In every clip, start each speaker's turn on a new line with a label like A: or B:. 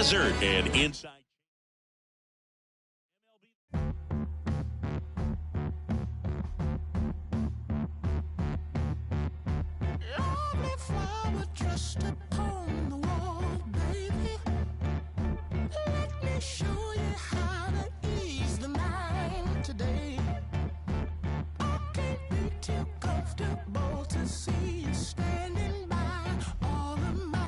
A: Desert and inside.
B: Lovely flower dressed upon the wall, baby. Let me show you how to ease the mind today. I can't be too comfortable to see you standing by all of my.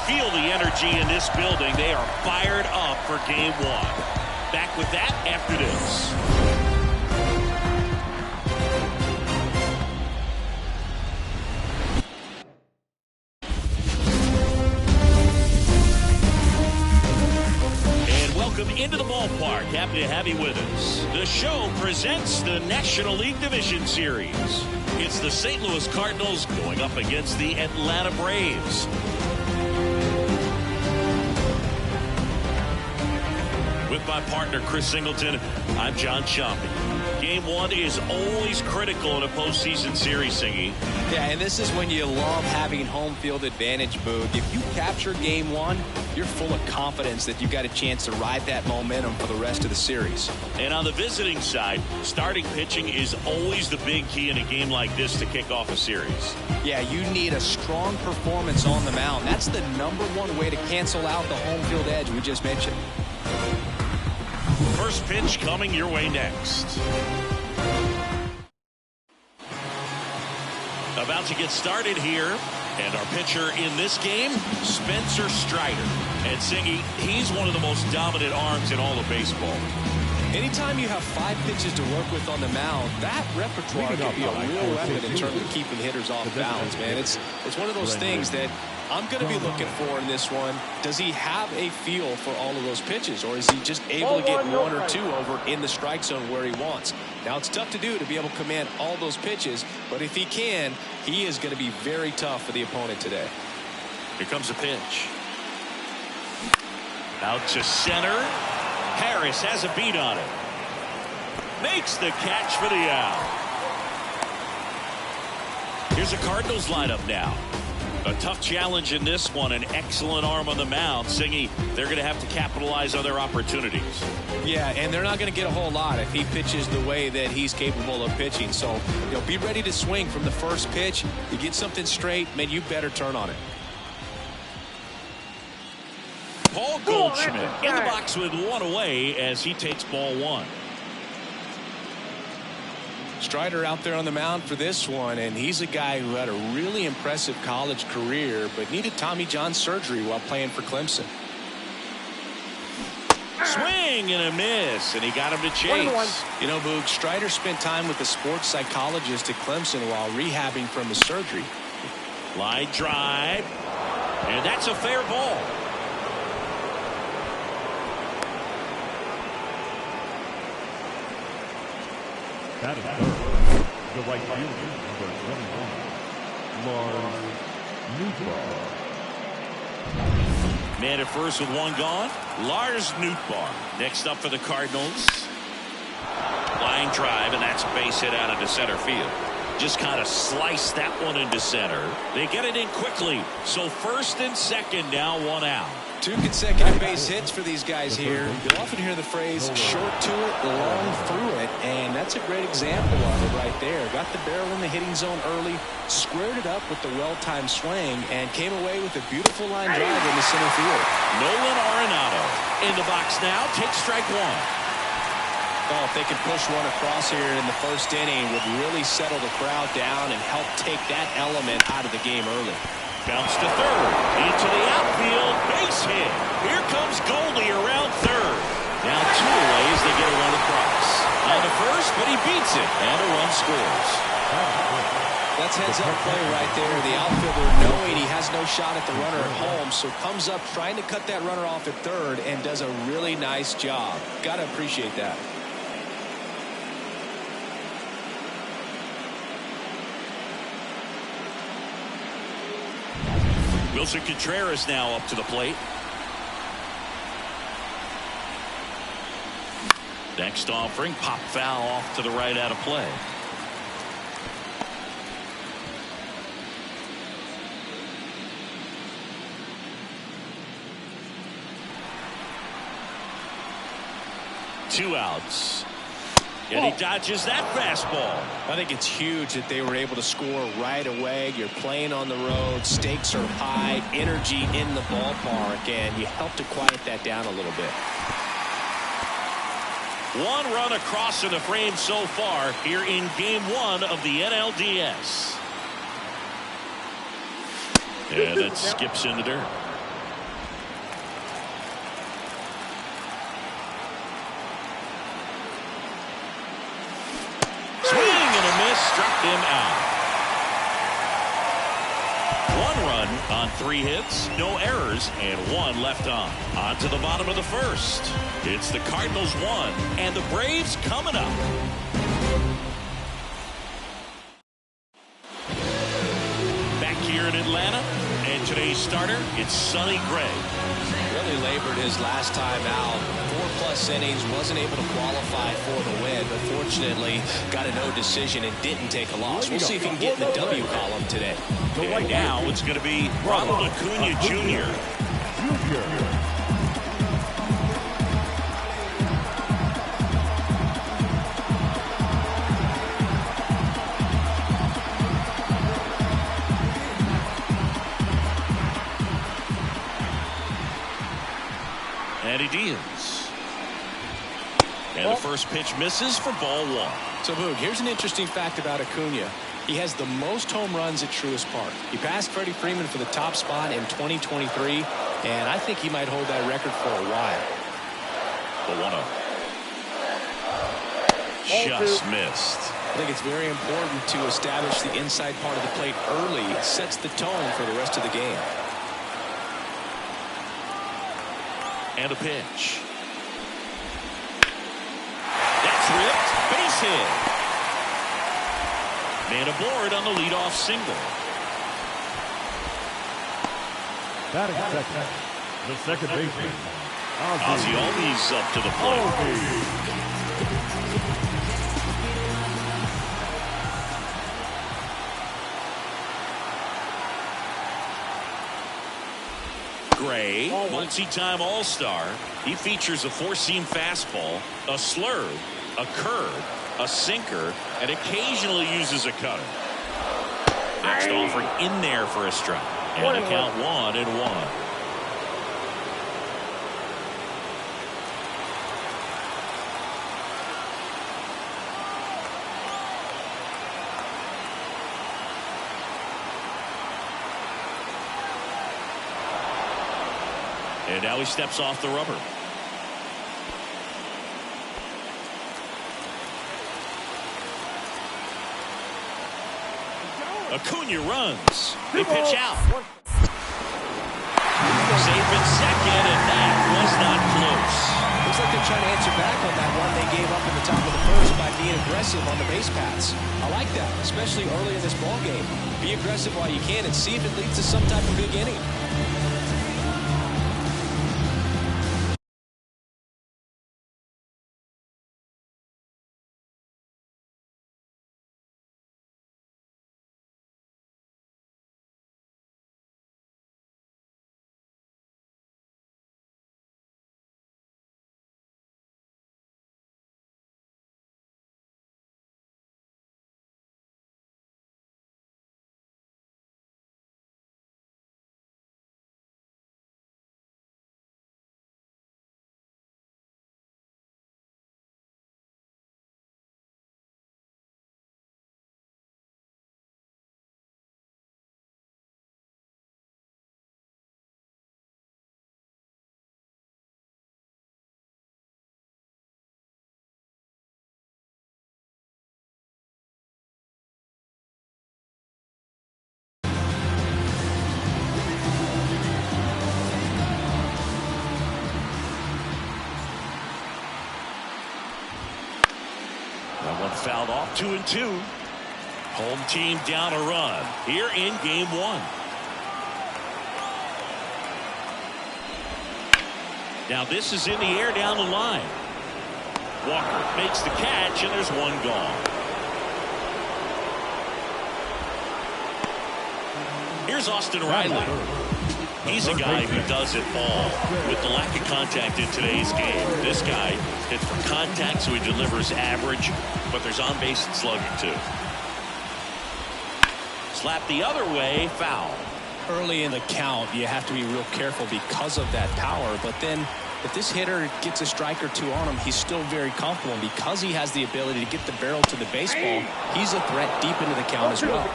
A: Feel the energy in this building. They are fired up for game one. Back with that after this. And welcome into the ballpark. Happy to have you with us. The show presents the National League Division Series. It's the St. Louis Cardinals going up against the Atlanta Braves. With my partner, Chris Singleton, I'm John Chompy. Game one is always critical in a postseason series, Singy.
C: Yeah, and this is when you love having home field advantage, Boog. If you capture game one, you're full of confidence that you've got a chance to ride that momentum for the rest of the series.
A: And on the visiting side, starting pitching is always the big key in a game like this to kick off a series.
C: Yeah, you need a strong performance on the mound. That's the #1 way to cancel out the home field edge we just mentioned.
A: First pitch coming your way next. About to get started here. And our pitcher in this game, Spencer Strider. And Singy, he's one of the most dominant arms in all of baseball.
C: Anytime you have 5 pitches to work with on the mound, that repertoire can be a real weapon in terms of keeping hitters off balance, man. It's one of those things that I'm going to be looking for in this one. Does he have a feel for all of those pitches, or is he just able to get 1 or 2 over in the strike zone where he wants? Now, it's tough to do to be able to command all those pitches, but if he can, he is going to be very tough for the opponent today.
A: Here comes a pitch. Out to center. Harris has a beat on it. Makes the catch for the out. Here's the Cardinals lineup now. A tough challenge in this one. An excellent arm on the mound. Singy, they're going to have to capitalize on their opportunities.
C: Yeah, and they're not going to get a whole lot if he pitches the way that he's capable of pitching. So, be ready to swing from the first pitch. You get something straight, man, you better turn on it.
A: Paul Goldschmidt in the box with one away as he takes ball one.
C: Strider out there on the mound for this one, and he's a guy who had a really impressive college career but needed Tommy John surgery while playing for Clemson.
A: Swing and a miss, and he got him to chase.
C: You know, Boog, Strider spent time with a sports psychologist at Clemson while rehabbing from his surgery.
A: Line drive, and that's a fair ball.
D: That is third. The right fielder, number 21, Lars Nootbaar.
A: Man at first with one gone. Lars Nootbaar. Next up for the Cardinals. Line drive, and that's a base hit out into center field. Just kind of sliced that one into center. They get it in quickly. So first and second, now one out.
C: 2 consecutive base hits for these guys here. You'll often hear the phrase short to it, long through it, and that's a great example of it right there. Got the barrel in the hitting zone early, squared it up with the well-timed swing, and came away with a beautiful line drive in the center field.
A: Nolan Arenado in the box now. Takes strike one.
C: Oh, if they could push one across here in the first inning, would really settle the crowd down and help take that element out of the game early.
A: Bounce to third. Into the outfield. Base hit. Here comes Goldie around third. Now 2 away as they get a run across. On to first, but he beats it. And a run scores.
C: That's heads-up play right there. The outfielder knowing he has no shot at the runner at home, so comes up trying to cut that runner off at third and does a really nice job. Got to appreciate that.
A: Wilson Contreras now up to the plate. Next offering, pop foul off to the right out of play. Two outs. And he dodges that fastball.
C: I think it's huge that they were able to score right away. You're playing on the road. Stakes are high. Energy in the ballpark. And you help to quiet that down a little bit.
A: One run across in the frame so far here in game 1 of the NLDS. And it skips in the dirt. Struck him out. 1 run on 3 hits, no errors, and 1 left on. On to the bottom of the first. It's the Cardinals 1 and the Braves coming up. Back here in Atlanta, and today's starter, it's Sonny Gray.
C: Really labored his last time out. 4+ innings, wasn't able to qualify for the win, but fortunately got a no decision and didn't take a loss. We'll see if he can get in the W column today.
A: And now it's going to be Ronald Acuna Jr. And he deals. And the first pitch misses for ball 1.
C: So, Boog, here's an interesting fact about Acuna. He has the most home runs at Truist Park. He passed Freddie Freeman for the top spot in 2023, and I think he might hold that record for a while.
A: The 1-0. Just missed.
C: I think it's very important to establish the inside part of the plate early. It sets the tone for the rest of the game.
A: And a pitch. That's ripped. Base hit. Man aboard on the leadoff single.
D: Batting second, the second baseman,
A: Ozzy Albies up to the plate. Gray, multi-time All-Star. He features a four-seam fastball, a slurve, a curve, a sinker, and occasionally uses a cutter. Next offering in there for a strike. And a count 1-1. And now he steps off the rubber. Acuna runs. They pitch out. Safe at second, and that was not close.
C: Looks like they're trying to answer back on that one they gave up in the top of the first by being aggressive on the base paths. I like that, especially early in this ball game. Be aggressive while you can and see if it leads to some type of big inning.
A: That one fouled off. 2-2. Home team down a run here in game one. Now this is in the air down the line. Walker makes the catch, and there's one gone. Here's Austin Riley. He's a guy who does it all. With the lack of contact in today's game, this guy hits for contact, so he delivers average, but there's on base and slugging too. Slap the other way, foul.
C: Early in the count, you have to be real careful because of that power, but then if this hitter gets a strike or two on him, he's still very comfortable, and because he has the ability to get the barrel to the baseball, he's a threat deep into the count as well.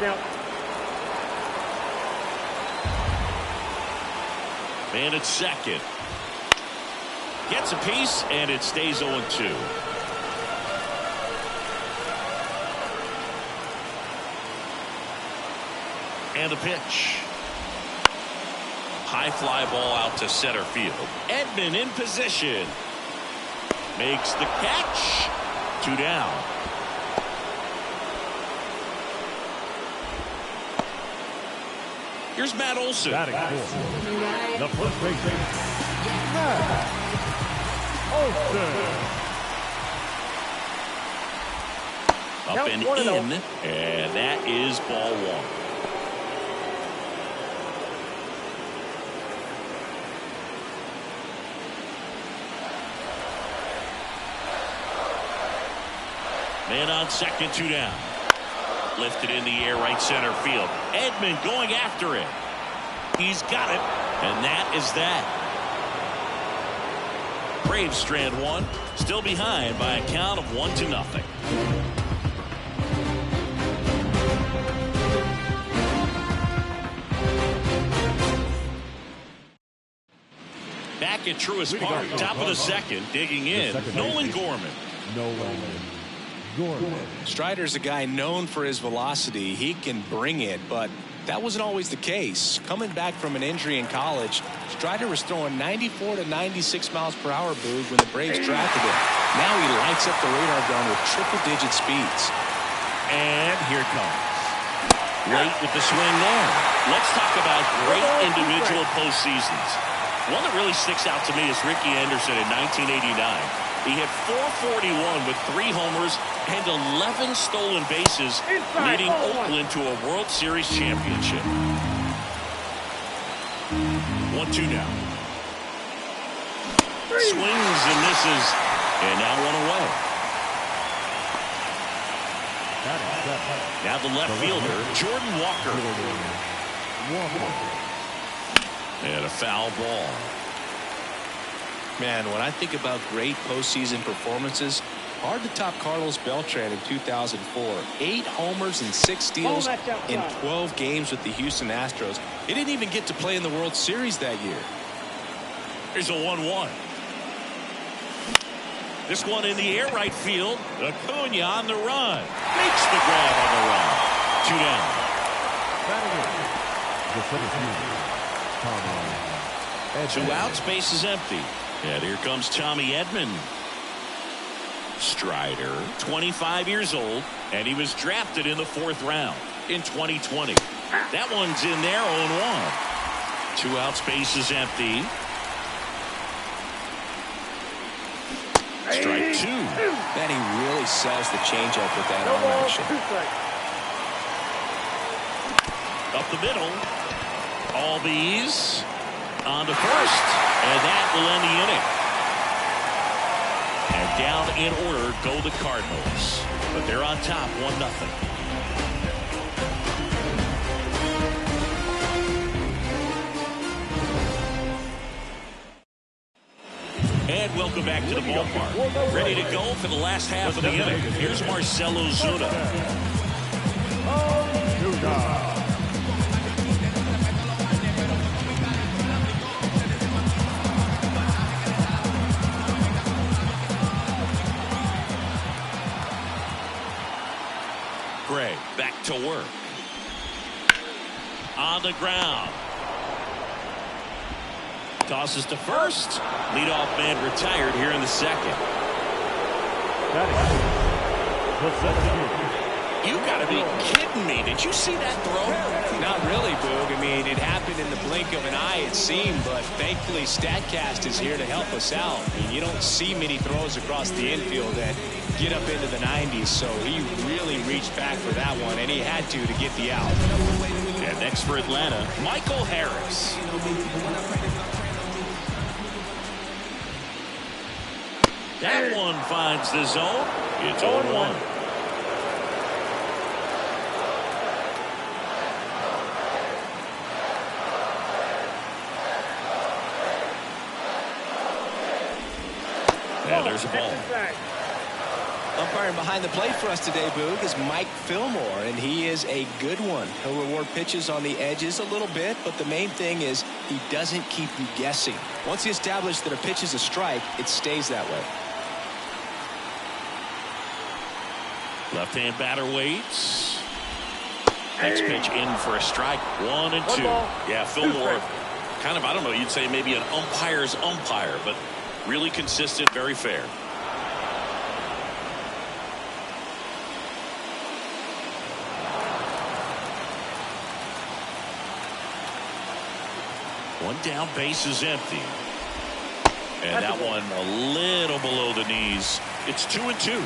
A: Man at second. Gets a piece, and it stays 0-2. And a pitch. High fly ball out to center field. Edman in position. Makes the catch. 2 down. Here's Matt Olson.
D: Batting fourth. The first baseman, Matt Olson.
A: Up and in, and that is ball one. Man on second, 2 down. Lifted in the air, right center field. Edman going after it. He's got it, and that is that. Braves strand one, still behind by a count of 1-0. Back at Truist Park, top of the second, digging in, Nolan Gorman.
C: Strider's a guy known for his velocity. He can bring it, but that wasn't always the case. Coming back from an injury in college, Strider was throwing 94 to 96 miles per hour, Boog, when the Braves drafted him. Now he lights up the radar gun with triple-digit speeds.
A: And here it comes. Late with the swing there. Let's talk about great individual postseasons. One that really sticks out to me is Ricky Anderson in 1989. He hit .441 with 3 homers and 11 stolen bases, leading Oakland to a World Series championship. 1-2 now. Swings and misses, and now one away. Now the left fielder, Jordan Walker. And a foul ball.
C: Man, when I think about great postseason performances, hard to top Carlos Beltran in 2004. 8 homers and 6 steals in 12 games with the Houston Astros. He didn't even get to play in the World Series that year.
A: Here's a 1-1. This one in the air right field. Acuna on the run. Makes the grab on the run. 2 down. Two outs, base is empty. And here comes Tommy Edman. Strider, 25 years old, and he was drafted in the 4th round in 2020. That one's in there, 0-1. 2 outs, base is empty. Strike 2.
C: Man, he really sells the changeup with that arm action.
A: Up the middle. Albies on to first, and that will end the inning. And down in order go the Cardinals, but they're on top 1-0. And welcome back to the ballpark. Ready to go for the last half of the inning. Here's Marcell Ozuna. Gray back to work. On the ground. Tosses to first. Leadoff man retired here in the 2nd. You gotta be kidding me. Did you see that throw?
C: Not really, Boog. I mean, it happened in the blink of an eye, it seemed, but thankfully StatCast is here to help us out. I mean, you don't see many throws across the infield that get up into the 90s, so he really reached back for that one, and he had to get the out.
A: And next for Atlanta, Michael Harris. That one finds the zone. It's 0-1. And there's a ball.
C: Umpiring behind the plate for us today, Boog, is Mike Fillmore, and he is a good one. He'll reward pitches on the edges a little bit, but the main thing is he doesn't keep you guessing. Once he establishes that a pitch is a strike, it stays that way.
A: Left-hand batter waits. Next pitch in for a strike. 1-2. Yeah, Fillmore, kind of, I don't know, you'd say maybe an umpire's umpire, but really consistent, very fair. One down, base is empty. And that one a little below the knees. It's 2-2.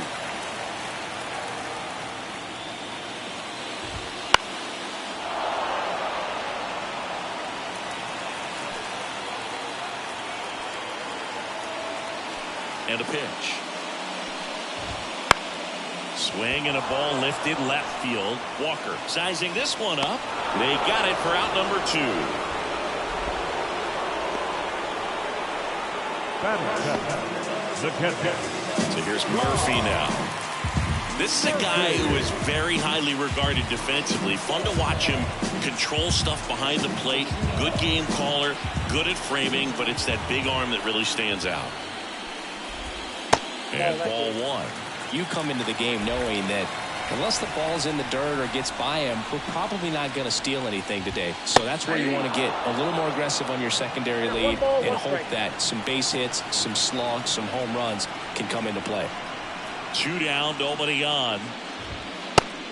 A: And a pitch. Swing and a ball lifted left field. Walker sizing this one up. They got it for out number 2. So here's Murphy now. This is a guy who is very highly regarded defensively. Fun to watch him control stuff behind the plate. Good game caller. Good at framing, but it's that big arm that really stands out. And ball 1.
C: You come into the game knowing that unless the ball's in the dirt or gets by him, we're probably not going to steal anything today. So that's where you want to get a little more aggressive on your secondary lead and hope that some base hits, some slugs, some home runs can come into play.
A: 2 down, nobody on.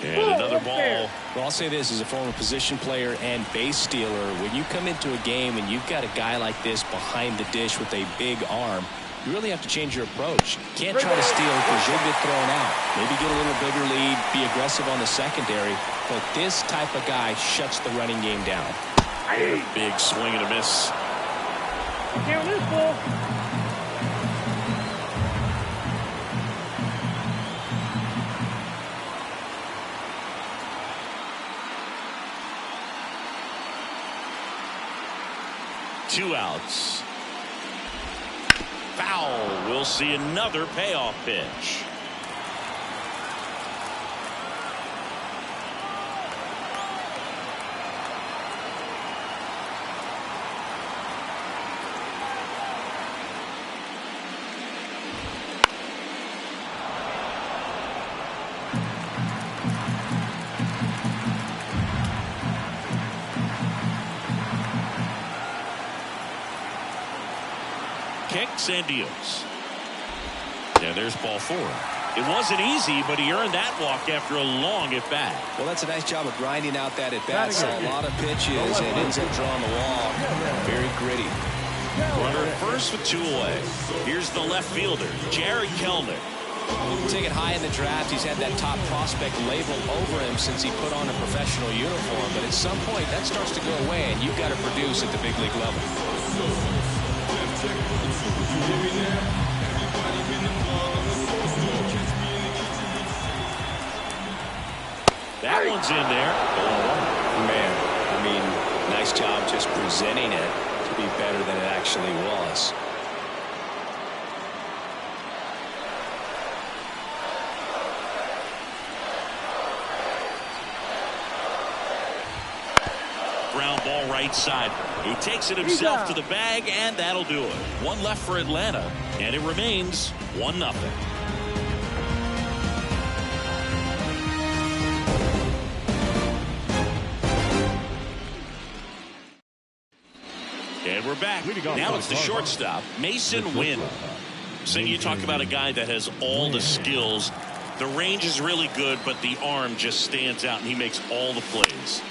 A: And another ball.
C: Well, I'll say this as a former position player and base stealer. When you come into a game and you've got a guy like this behind the dish with a big arm, you really have to change your approach. You can't try to steal because you'll get thrown out. Maybe get a little bigger lead, be aggressive on the secondary. But this type of guy shuts the running game down.
A: Big swing and a miss
E: Can't lose, bull.
A: Two outs. Foul. We'll see another payoff pitch. Kicks and deals. And there's ball four. It wasn't easy, but he earned that walk after a long at bat.
C: Well, that's a nice job of grinding out that at bat. Saw a lot of pitches and ends up drawing the walk. Very gritty.
A: Runner at first with two away. Here's the left fielder, Jared Kelnick.
C: Taken high in the draft, he's had that top prospect label over him since he put on a professional uniform. But at some point, that starts to go away, and you've got to produce at the big league level.
A: That one's in there.
C: Man, I mean, nice job just presenting it to be better than it actually was.
A: Ground ball right side. He takes it himself to the bag, and that'll do it. One left for Atlanta, and it remains 1-0. And we're back. Now it's the shortstop, Mason Wynn. So you talk about a guy that has all the skills. The range is really good, but the arm just stands out, and he makes all the plays.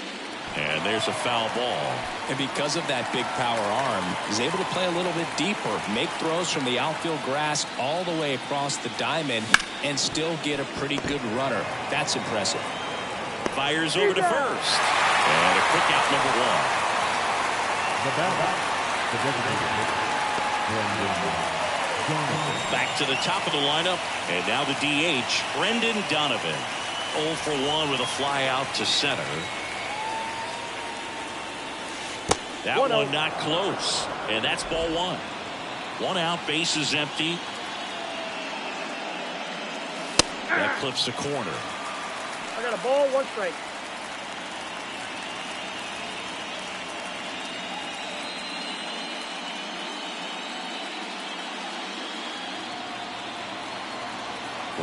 A: And there's a foul ball.
C: And because of that big power arm, he's able to play a little bit deeper, make throws from the outfield grass all the way across the diamond, and still get a pretty good runner. That's impressive.
A: Fires over to first. And a quick out, number one. Back to the top of the lineup, and now the DH, Brendan Donovan. 0 for 1 with a fly out to center. That one not close, and that's ball one. 1 out, bases empty. That clips the corner.
E: I got a ball, 1 strike.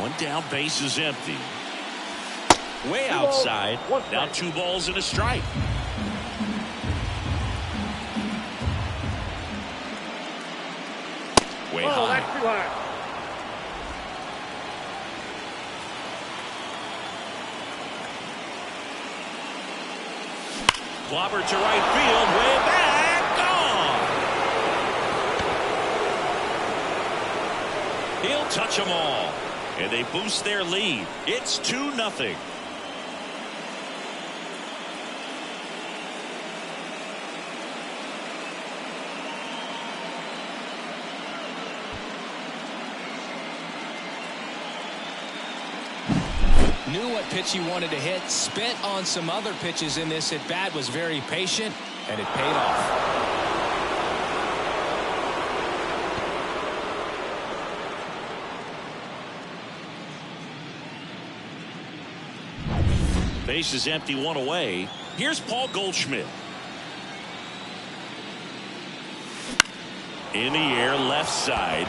A: One down, base is empty. Way outside. Now 2 balls and a strike. Way high.
E: That's too high.
A: Clobber to right field, way back, gone. He'll touch them all, and they boost their lead. It's 2-0.
C: Knew what pitch he wanted to hit, spent on some other pitches in this at bat, was very patient, and it paid off.
A: Base is empty, 1 away. Here's Paul Goldschmidt. In the air, left side.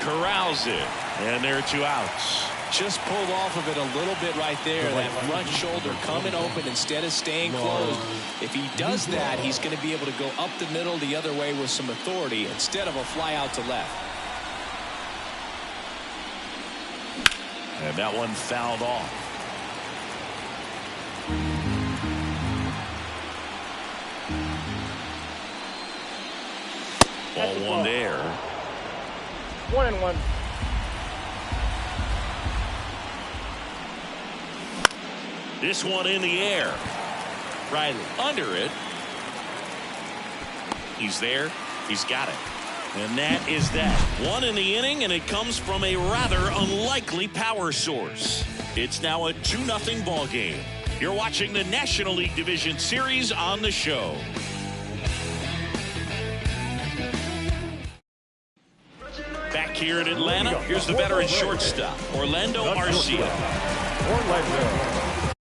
A: Corrals it. And there are 2 outs.
C: Just pulled off of it a little bit right there. That front shoulder coming open instead of staying closed. If he does that, he's going to be able to go up the middle the other way with some authority instead of a fly out to left.
A: And that one fouled off. Ball 1 there.
E: 1-1.
A: This one in the air. Riley under it. He's there. He's got it. And that is that. One in the inning, and it comes from a rather unlikely power source. It's now a 2-0 ball game. You're watching the National League Division Series on the show. Back here in Atlanta, here's the veteran shortstop, Orlando Arcia.
D: Orlando.